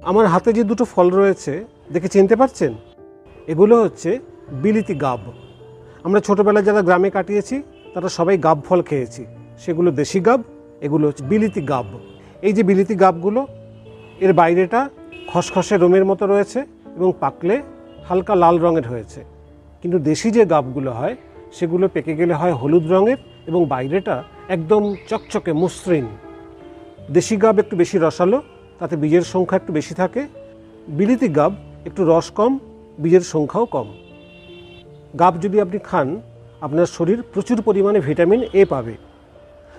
আমার হাতে যে দুটো ফল রয়েছে দেখে চিনতে পারছেন? এগুলো হচ্ছে বিলিতি গাব। আমরা ছোটোবেলায় যারা গ্রামে কাটিয়েছি তারা সবাই গাব ফল খেয়েছি। সেগুলো দেশি গাব, এগুলো হচ্ছে বিলিতি গাব। এই যে বিলিতি গাবগুলো, এর বাইরেটা খসখসে রোমের মতো রয়েছে এবং পাকলে হালকা লাল রঙের হয়েছে। কিন্তু দেশি যে গাবগুলো হয় সেগুলো পেকে গেলে হয় হলুদ রঙের এবং বাইরেটা একদম চকচকে মসৃণ। দেশি গাব একটু বেশি রসালো, তাতে বীজের সংখ্যা একটু বেশি থাকে। বিলিতি গাব একটু রস কম, বীজের সংখ্যাও কম। গাব যদি আপনি খান, আপনার শরীর প্রচুর পরিমাণে ভিটামিন এ পাবে।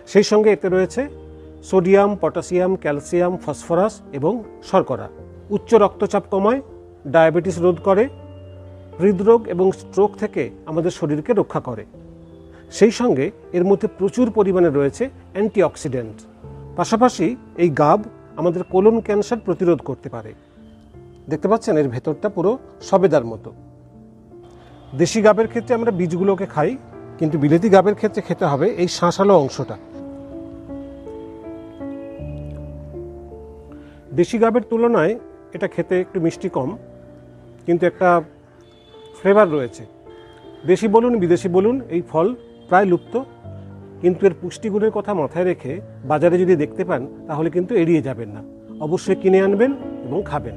সেই সঙ্গে এতে রয়েছে সোডিয়াম, পটাশিয়াম, ক্যালসিয়াম, ফসফরাস এবং শর্করা। উচ্চ রক্তচাপ কমায়, ডায়াবেটিস রোধ করে, হৃদরোগ এবং স্ট্রোক থেকে আমাদের শরীরকে রক্ষা করে। সেই সঙ্গে এর মধ্যে প্রচুর পরিমাণে রয়েছে অ্যান্টিঅক্সিডেন্ট। পাশাপাশি এই গাব আমাদের কোলন ক্যান্সার প্রতিরোধ করতে পারে। দেখতে পাচ্ছেন এর ভেতরটা পুরো সবেদার মতো। দেশি গাবের ক্ষেত্রে আমরা বীজগুলোকে খাই, কিন্তু বিলেতি গাবের ক্ষেত্রে খেতে হবে এই শাঁসালো অংশটা। দেশি গাবের তুলনায় এটা খেতে একটু মিষ্টি কম, কিন্তু একটা ফ্লেভার রয়েছে। দেশি বলুন বিদেশি বলুন, এই ফল প্রায় লুপ্ত, কিন্তু এর পুষ্টিগুণের কথা মাথায় রেখে বাজারে যদি দেখতে পান তাহলে কিন্তু এড়িয়ে যাবেন না। অবশ্যই কিনে আনবেন এবং খাবেন।